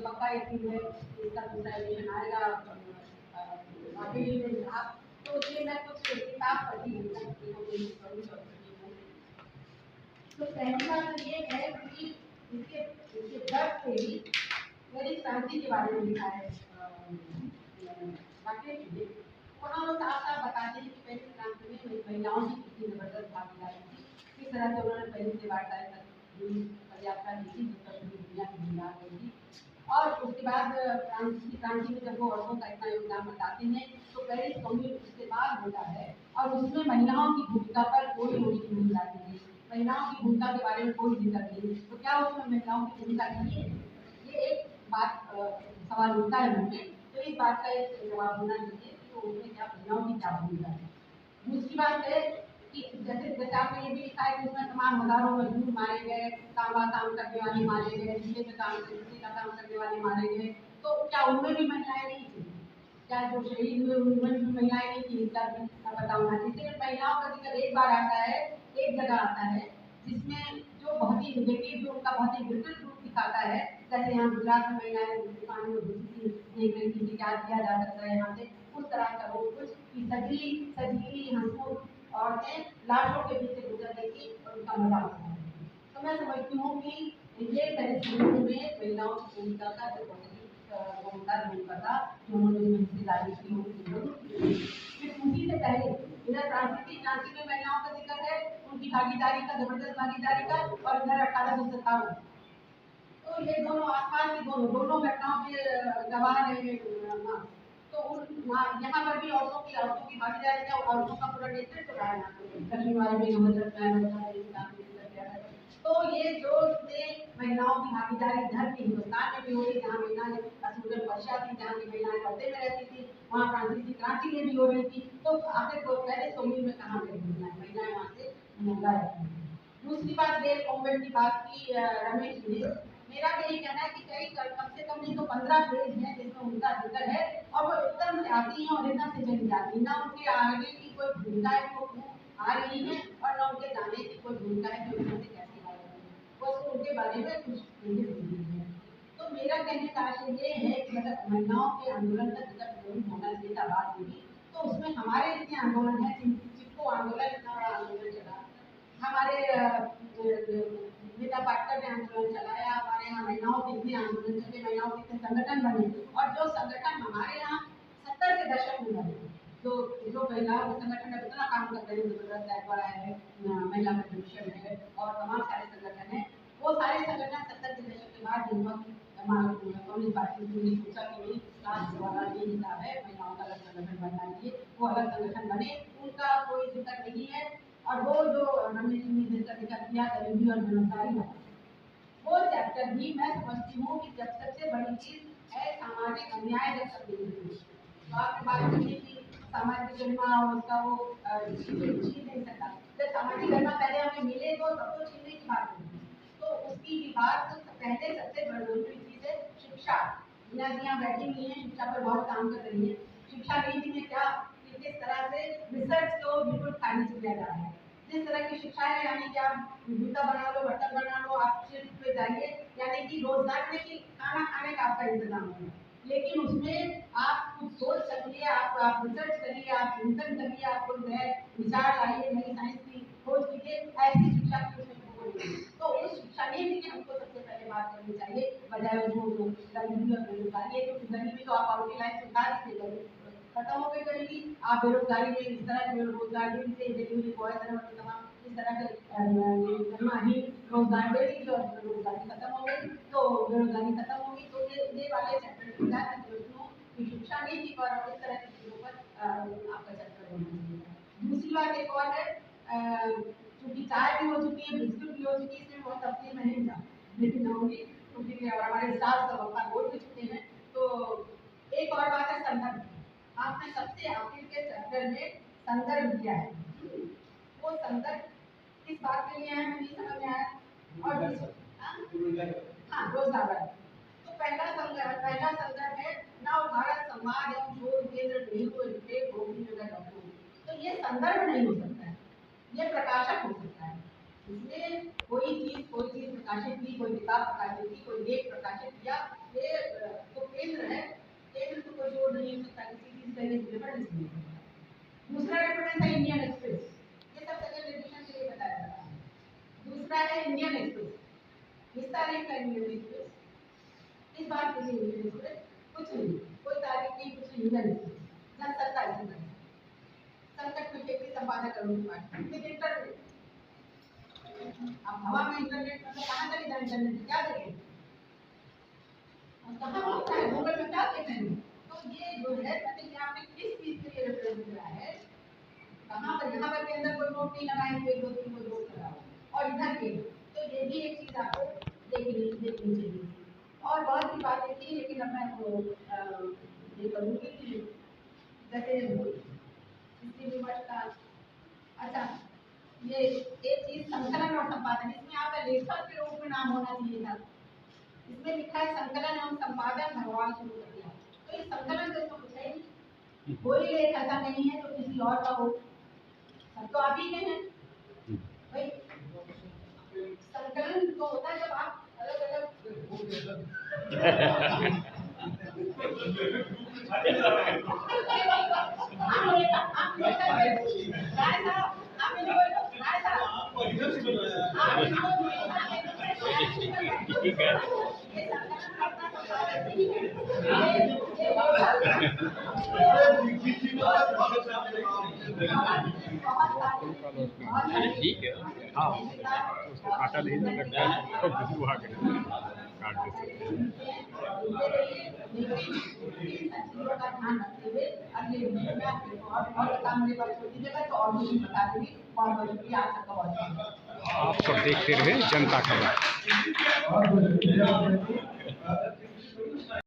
पक्का यकीन है कि इसका दूसरा एडिशन आएगा अभी आप। तो उसमें मैं कुछ किताब पढ़ी तो पहली बात ये है कि इसके इसके दर्द से ही मेरी क्रांति के बारे में लिखा है वहाँ वो साफ साफ बताते हैं कि पहली क्रांति में महिलाओं की कितनी जबरदस्त भागीदारी थी, किस तरह से उन्होंने पहले से वार्ताएं पदयात्रा की थी जिस पर पूरी दुनिया की महिला गई थी। और उसके बाद क्रांति में जब वो औरतों का इतना योगदान बताते हैं तो पेरिस कम्युन उसके बाद होता है और उसमें महिलाओं की भूमिका पर कोई रोशनी नहीं डाली गई, महिलाओं की भूमिका के बारे में कोई जिक्र नहीं। तो क्या उसमें महिलाओं की भूमिका नहीं है? ये एक बात सवाल उठता है मुझे, तो इस बात का एक जवाब होना चाहिए कि तो उसमें क्या महिलाओं की क्या भूमिका है। दूसरी बात है कि जैसे जैसे आपने ये भी लिखा है कि उसमें तमाम हजारों मजदूर मारे गए, काम करने वाले मारे गए, जिले का काम करने वाले मारे गए, तो क्या उनमें भी महिलाएं नहीं थी? क्या जो शहीद हुए उनमें भी महिलाएं नहीं थी? इसका भी पता होना चाहिए। महिलाओं का जिक्र एक बार आता है, एक जगह आता है जिसमें जो बहुत ही निगेटिव, जो उनका बहुत ही विकृत रूप दिखाता है, जैसे यहाँ गुजरात में महिलाएं पानी में घुसी थी, देख रही थी कि क्या किया जा सकता है यहाँ से, उस तरह का वो कुछ सजीली सजीली हंसमुख औरतें लाशों के पीछे गुजर रही थी और उनका मजाक उड़ा रही थी। तो मैं समझती हूँ कि ये परिस्थितियों में महिलाओं की भूमिका का जो भूमिका था जो उन्होंने हिस्सेदारी की फिर उसी से पहले इधर प्राकृतिक क्रांति में महिलाओं का जिक्र है, उनकी भागीदारी का, जबरदस्त भागीदारी का, और इधर 1857। तो ये दोनों आसपास की दोनों घटनाओं के गवाह रहे। तो यहाँ पर भी औरतों की भागीदारी का, औरतों का पूरा नेतृत्व रहा है। दक्षिण वाले में तो ये जो महिलाओं की भागीदारी इधर भी हिंदुस्तान में भी हो रही, जहाँ महिलाएं असूलन वर्षा थी, जहाँ की महिलाएं पर्दे में रहती थी, वहाँ फ्रांसीसी क्रांति में भी हो रही थी। तो आखिर पहले सोमिल में कहाँ गई महिलाएं वहाँ से गायब थी। दूसरी बात बेल कॉन्वेंट की बात की रमेश ने, मेरा भी यही कहना है कि कई कम से कम नहीं तो 15 पेज हैं जिसमें उनका जिक्र है और वो एकदम से आती हैं और एकदम से चली जाती, ना उनके आगे की कोई भूमिका है वो आ रही है और ना उनके जाने की कोई भूमिका है कि उनसे कैसे आ रही है, बस उनके बारे में कुछ है। तो मेरा कहने का आशय ये है कि अगर महिलाओं के आंदोलन का जिक्र जरूर होना चाहिए था बात में, तो उसमें हमारे इतने आंदोलन है, चिपको आंदोलन इतना बड़ा आंदोलन चला, हमारे नेता पाटकर ने आंदोलन चलाया, हमारे यहाँ महिलाओं के इतने आंदोलन चले, महिलाओं के इतने संगठन बने, और जो संगठन हमारे यहाँ 70 के दशक में बने, जो महिलाओं के संगठन में इतना काम कर रहे हैं, जबरदस्त ऐतवारा है, महिला फेडरेशन है और तमाम सारे संगठन है, वो सारे संगठन 70 के दशक के बाद कम्युनिस्ट पार्टी ने सोचा कि नहीं, कास्ट वाला ये हिसाब है, महिलाओं का अलग संगठन बनना चाहिए, वो अलग संगठन बने, उनका कोई जिक्र नहीं है। और वो जो रमेश जी ने जिक्र किया गरीबी और बेरोजगारी का, वो चैप्टर भी मैं समझती हूँ कि जब सबसे बड़ी चीज है सामाजिक अन्याय जब तक नहीं हुई, तो आपने बात की कि सामाजिक गरिमा और उसका वो छीन नहीं सकता, जब सामाजिक गरिमा पहले हमें मिले तो तब तो छीनने की बात होगी, तो उसकी भी बात पहले सबसे जरूरी चीज है शिक्षा। मीना जी यहाँ बैठी हुई है, शिक्षा पर बहुत काम कर रही है, शिक्षा नीति में क्या किस तरह से रिसर्च को बिल्कुल खाली से दिया जा रहा है, जिस तरह की शिक्षा है, यानी कि आप जूता बना लो, बर्तन बना लो, आप शिल्प पे जाइए, यानी कि रोजगार में कि खाना खाने का आपका इंतजाम होगा, लेकिन उसमें आप कुछ सोच सकिए, आप रिसर्च करिए, आप चिंतन करिए, आप कोई नए विचार लाइए, नई साइंस की खोज कीजिए, ऐसी शिक्षा की उसमें तो उस शिक्षा नीति की हमको सबसे पहले बात करनी चाहिए, बजाय जो गरीबी और बेरोजगारी है, क्योंकि गरीबी तो आप पावर्टी लाइन से उतार दीजिए, खत्म हो गई गरीबी, आप बेरोजगारी में इस तरह के रोजगार से डिलीवरी बॉय तमाम इस तरह के रोजगार दे दी और बेरोजगारी खत्म हो गई, तो बेरोजगारी खत्म होगी, तो ये वाले चैप्टर में कि शिक्षा नीति पर और इस तरह की चीजों पर आपका चैप्टर होना चाहिए। दूसरी बात एक और है, क्योंकि चाय भी हो चुकी है, बिस्कुट भी हो चुकी है, इसमें बहुत तफसील में नहीं जा, लेकिन जाऊंगी क्योंकि हमारे स्टाफ सब अपना बोल भी चुके हैं। तो एक और बात है संदर्भ, आपने सबसे आखिर के चैप्टर में संदर्भ दिया है, वो संदर्भ किस बात के लिए है मुझे समझ में आया, और हाँ रोजगार, तो पहला संदर्भ है नव भारत समाज एवं शोध केंद्र तो ये संदर्भ नहीं हो सकता है, ये प्रकाशक हो सकता है, इसमें कोई चीज प्रकाशित की, कोई किताब प्रकाशित की, कोई लेख प्रकाशित किया, ये तो केंद्र है, केंद्र तो कोई जोड़ नहीं हो सकता किसी चीज का, ये रेफरेंस नहीं है। दूसरा रेफरेंस है इंडियन एक्सप्रेस, ये सब सेकंड एडिशन के लिए बताया जाता है। दूसरा है इंडियन एक्सप्रेस, हिस्सा नहीं का इंडियन एक्सप्रेस, इस बात के लिए इंडियन एक्सप्रेस कुछ नहीं, कोई तारीख नहीं, कुछ नहीं, इंडियन एक्सप्रेस जनसत्ता है, संकट में खेती संपादक करूंगी बात इंटरनेट। अब हवा में इंटरनेट मतलब कहाँ चले जाए, इंटरनेट क्या देखें, कहाँ होता है, गूगल में क्या देखेंगे। तो ये जो है मतलब कि आपने किस चीज के लिए रेफरेंस दिया है, कहाँ पर, यहाँ पर के अंदर कोई नोट नहीं लगाएंगे, 1 2 3 कोई नोट लगाओ, और इधर के, तो ये भी एक चीज आपको देखनी चाहिए। और बहुत सी बातें थी, लेकिन अब मैं वो ये करूँगी कि जैसे हिस्ट्री विमर्श का, अच्छा ये एक चीज संकलन और संपादन, इसमें आपका लेखक के रूप में नाम होना चाहिए था, इसमें लिखा है संकलन एवं संपादन भगवान शुरू कर दिया, तो ये संकलन तो इसमें कुछ है नहीं, कोई लेख ऐसा नहीं है तो किसी और का हो, सब तो आप ही के हैं भाई। संकलन तो होता है जब आप अलग अलग ठीक है। हाँ, उसको काटा नहीं ना लगता है तो बुद्धू आ गए काट देते आप सब देखते रहे जनता खबर।